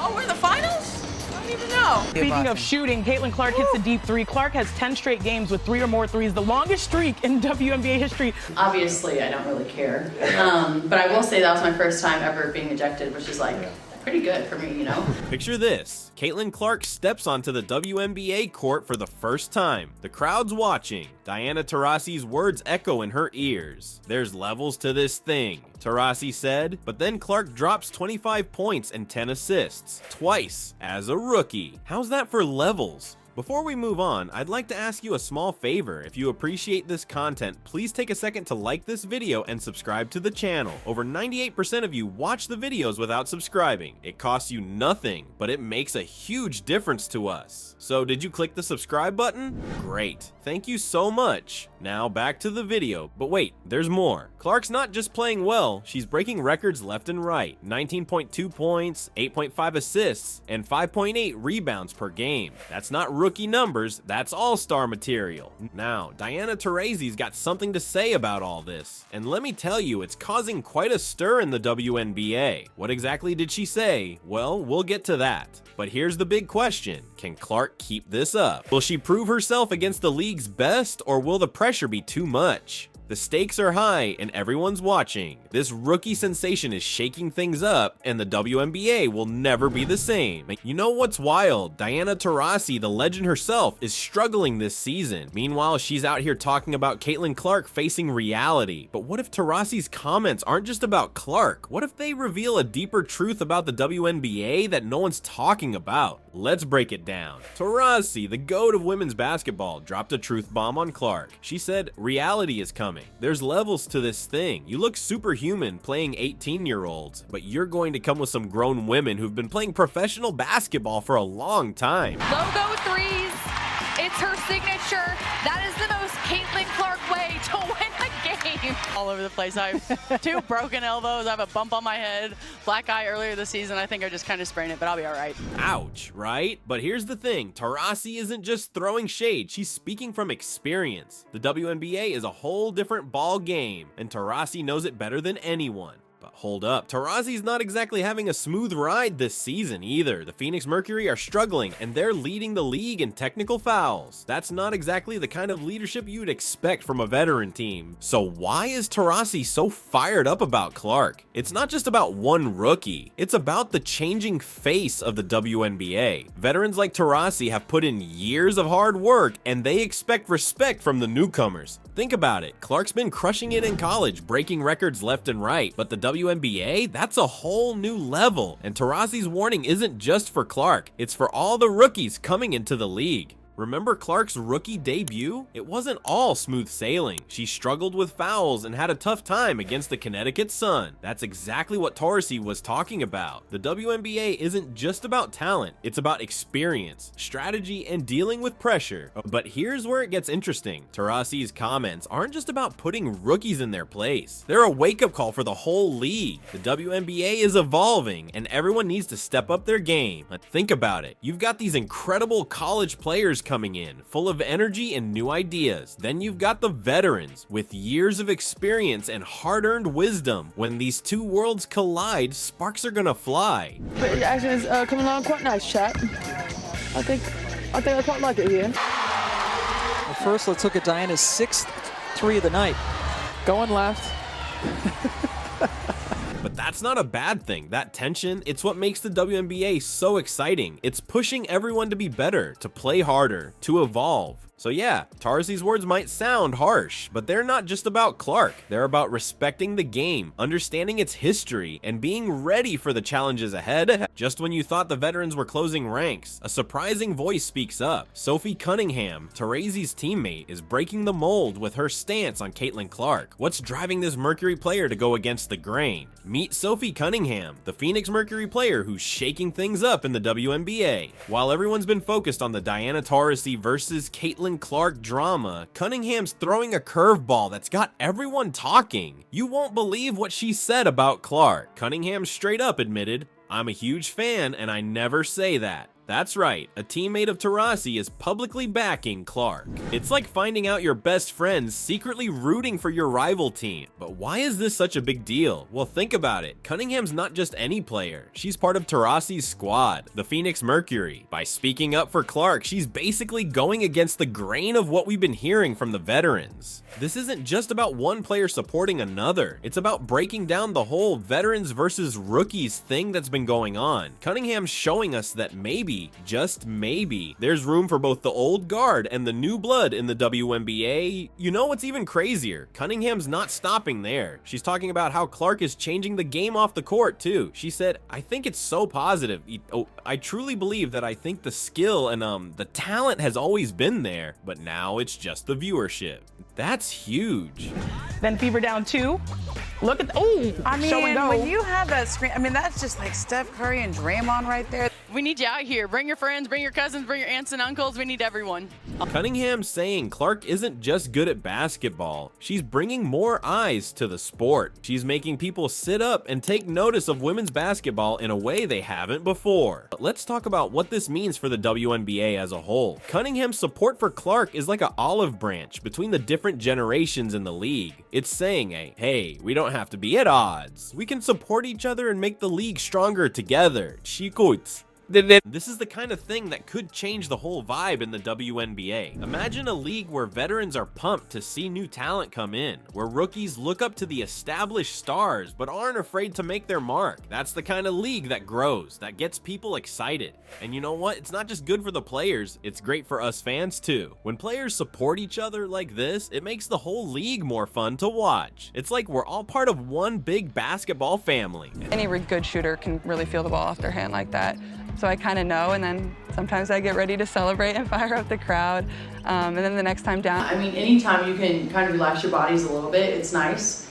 Oh, we're in the finals? I don't even know. Speaking of shooting, Caitlin Clark hits a deep three. Clark has 10 straight games with 3 or more threes, the longest streak in WNBA history. Obviously, I don't really care. But I will say that was my first time ever being ejected, which is like pretty good for me, you know? Picture this. Caitlin Clark steps onto the WNBA court for the first time. The crowd's watching. Diana Taurasi's words echo in her ears. There's levels to this thing, Taurasi said, but then Clark drops 25 points and 10 assists, twice, as a rookie. How's that for levels? Before we move on, I'd like to ask you a small favor. If you appreciate this content, please take a second to like this video and subscribe to the channel. Over 98% of you watch the videos without subscribing. It costs you nothing, but it makes a huge difference to us. So did you click the subscribe button? Great. Thank you so much. Now back to the video, but wait, there's more. Clark's not just playing well, she's breaking records left and right. 19.2 points, 8.5 assists, and 5.8 rebounds per game. That's not rookie numbers, that's all-star material. Now, Diana Taurasi's got something to say about all this, and let me tell you, it's causing quite a stir in the WNBA. What exactly did she say? Well, we'll get to that. But here's the big question. Can Clark keep this up? Will she prove herself against the league's best, or will the pressure be too much? The stakes are high and everyone's watching. This rookie sensation is shaking things up and the WNBA will never be the same. You know what's wild? Diana Taurasi, the legend herself, is struggling this season. Meanwhile, she's out here talking about Caitlin Clark facing reality. But what if Taurasi's comments aren't just about Clark? What if they reveal a deeper truth about the WNBA that no one's talking about? Let's break it down. Taurasi, the GOAT of women's basketball, dropped a truth bomb on Clark. She said, reality is coming. There's levels to this thing. You look superhuman playing 18-year-olds, but you're going to come with some grown women who've been playing professional basketball for a long time. Logo threes. It's her signature. That is the most Caitlin Clark way to win the game. All over the place. I have 2 broken elbows. I have a bump on my head. Black eye earlier this season. I think I just kind of sprained it, but I'll be all right. Ouch, right? But here's the thing. Taurasi isn't just throwing shade. She's speaking from experience. The WNBA is a whole different ball game, and Taurasi knows it better than anyone. But hold up, Taurasi's not exactly having a smooth ride this season either. The Phoenix Mercury are struggling, and they're leading the league in technical fouls. That's not exactly the kind of leadership you'd expect from a veteran team. So why is Taurasi so fired up about Clark? It's not just about one rookie. It's about the changing face of the WNBA. Veterans like Taurasi have put in years of hard work, and they expect respect from the newcomers. Think about it. Clark's been crushing it in college, breaking records left and right, but the WNBA, that's a whole new level. And Taurasi's warning isn't just for Clark, it's for all the rookies coming into the league. Remember Clark's rookie debut? It wasn't all smooth sailing. She struggled with fouls and had a tough time against the Connecticut Sun. That's exactly what Taurasi was talking about. The WNBA isn't just about talent, it's about experience, strategy, and dealing with pressure. But here's where it gets interesting. Taurasi's comments aren't just about putting rookies in their place. They're a wake-up call for the whole league. The WNBA is evolving, and everyone needs to step up their game. Think about it. You've got these incredible college players coming in, full of energy and new ideas. Then you've got the veterans with years of experience and hard-earned wisdom. When these two worlds collide, sparks are gonna fly. But the action is coming along quite nice, chat. I think I quite like it here. Well, first, let's look at Diana's 6th 3 of the night. Going left. But that's not a bad thing. That tension, it's what makes the WNBA so exciting. It's pushing everyone to be better, to play harder, to evolve. So yeah, Taurasi's words might sound harsh, but they're not just about Clark. They're about respecting the game, understanding its history, and being ready for the challenges ahead. Just when you thought the veterans were closing ranks, a surprising voice speaks up. Sophie Cunningham, Taurasi's teammate, is breaking the mold with her stance on Caitlin Clark. What's driving this Mercury player to go against the grain? Meet Sophie Cunningham, the Phoenix Mercury player who's shaking things up in the WNBA. While everyone's been focused on the Diana Taurasi versus Caitlin Clark drama, Cunningham's throwing a curveball that's got everyone talking. You won't believe what she said about Clark. Cunningham straight up admitted, "I'm a huge fan and I never say that." That's right, a teammate of Taurasi is publicly backing Clark. It's like finding out your best friends secretly rooting for your rival team. But why is this such a big deal? Well, think about it. Cunningham's not just any player. She's part of Taurasi's squad, the Phoenix Mercury. By speaking up for Clark, she's basically going against the grain of what we've been hearing from the veterans. This isn't just about one player supporting another. It's about breaking down the whole veterans versus rookies thing that's been going on. Cunningham's showing us that maybe, just maybe, there's room for both the old guard and the new blood in the WNBA. You know what's even crazier? Cunningham's not stopping there. She's talking about how Clark is changing the game off the court too. She said, I think it's so positive. I truly believe that I think the skill and the talent has always been there, but now it's just the viewership. That's huge. Then Fever down 2. Look at the, I mean, show and go. when you have that screen, I mean, that's just like Steph Curry and Draymond right there. We need you out here. Bring your friends, bring your cousins, bring your aunts and uncles. We need everyone. Cunningham saying Clark isn't just good at basketball, she's bringing more eyes to the sport. She's making people sit up and take notice of women's basketball in a way they haven't before. But let's talk about what this means for the WNBA as a whole. Cunningham's support for Clark is like an olive branch between the different generations in the league. It's saying, hey, we don't have to be at odds. We can support each other and make the league stronger together. Chicos. This is the kind of thing that could change the whole vibe in the WNBA. Imagine a league where veterans are pumped to see new talent come in, where rookies look up to the established stars but aren't afraid to make their mark. That's the kind of league that grows, that gets people excited. And you know what? It's not just good for the players, it's great for us fans too. When players support each other like this, it makes the whole league more fun to watch. It's like we're all part of one big basketball family. Any good shooter can really feel the ball off their hand like that. So I kind of know, and then sometimes I get ready to celebrate and fire up the crowd. And then the next time down. I mean, anytime you can kind of relax your bodies a little bit, it's nice.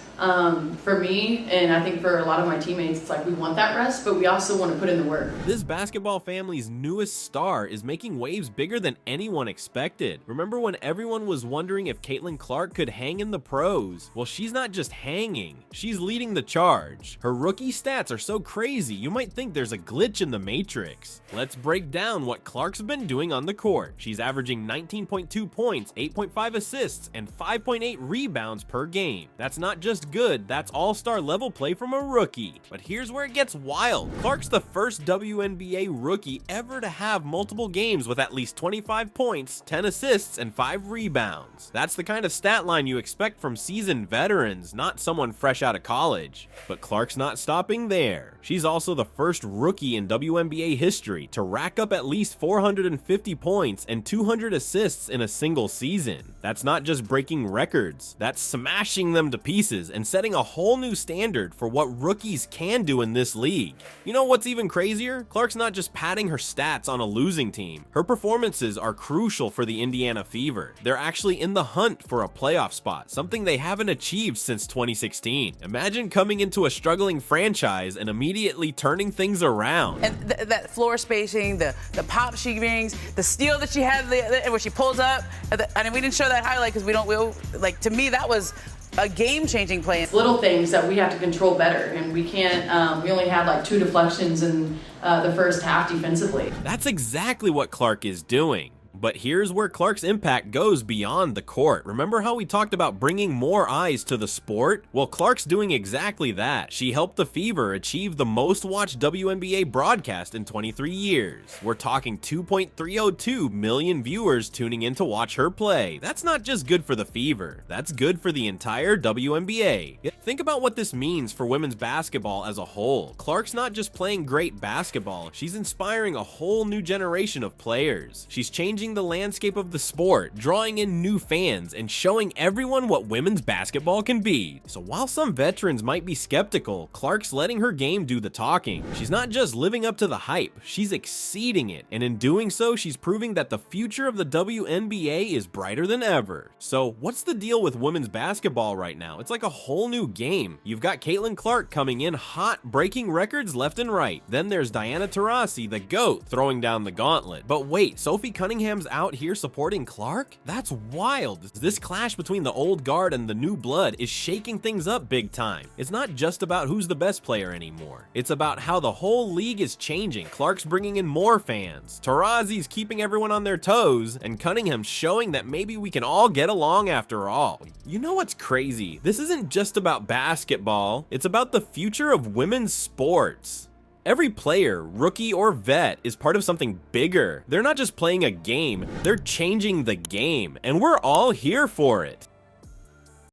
For me, and I think for a lot of my teammates, it's like we want that rest, but we also want to put in the work. This basketball family's newest star is making waves bigger than anyone expected. Remember when everyone was wondering if Caitlin Clark could hang in the pros? Well, she's not just hanging, she's leading the charge. Her rookie stats are so crazy, you might think there's a glitch in the matrix. Let's break down what Clark's been doing on the court. She's averaging 19.2 points, 8.5 assists, and 5.8 rebounds per game. That's not just good, that's all-star level play from a rookie. But here's where it gets wild. Clark's the first WNBA rookie ever to have multiple games with at least 25 points, 10 assists, and 5 rebounds. That's the kind of stat line you expect from seasoned veterans, not someone fresh out of college. But Clark's not stopping there. She's also the first rookie in WNBA history to rack up at least 450 points and 200 assists in a single season. That's not just breaking records, that's smashing them to pieces and setting a whole new standard for what rookies can do in this league. You know what's even crazier? Clark's not just padding her stats on a losing team. Her performances are crucial for the Indiana Fever. They're actually in the hunt for a playoff spot, something they haven't achieved since 2016. Imagine coming into a struggling franchise and immediately turning things around. And that floor spacing, the pop she brings, the steal that she had where she pulls up. I mean, we didn't show that highlight because to me, that was a game-changing play. Little things that we have to control better, and we can't, we only had like 2 deflections in the first half defensively. That's exactly what Clark is doing. But here's where Clark's impact goes beyond the court. Remember how we talked about bringing more eyes to the sport? Well, Clark's doing exactly that. She helped the Fever achieve the most watched WNBA broadcast in 23 years. We're talking 2.302 million viewers tuning in to watch her play. That's not just good for the Fever, that's good for the entire WNBA. Think about what this means for women's basketball as a whole. Clark's not just playing great basketball, she's inspiring a whole new generation of players. She's changing the landscape of the sport, drawing in new fans, and showing everyone what women's basketball can be. So while some veterans might be skeptical, Clark's letting her game do the talking. She's not just living up to the hype, she's exceeding it, and in doing so, she's proving that the future of the WNBA is brighter than ever. So what's the deal with women's basketball right now? It's like a whole new game. You've got Caitlin Clark coming in hot, breaking records left and right. Then there's Diana Taurasi, the GOAT, throwing down the gauntlet. But wait, Sophie Cunningham Cunningham's out here supporting Clark? That's wild. This clash between the old guard and the new blood is shaking things up big time. It's not just about who's the best player anymore. It's about how the whole league is changing. Clark's bringing in more fans, Taurasi's keeping everyone on their toes, and Cunningham's showing that maybe we can all get along after all. You know what's crazy? This isn't just about basketball, it's about the future of women's sports. Every player, rookie or vet, is part of something bigger. They're not just playing a game, they're changing the game, and we're all here for it.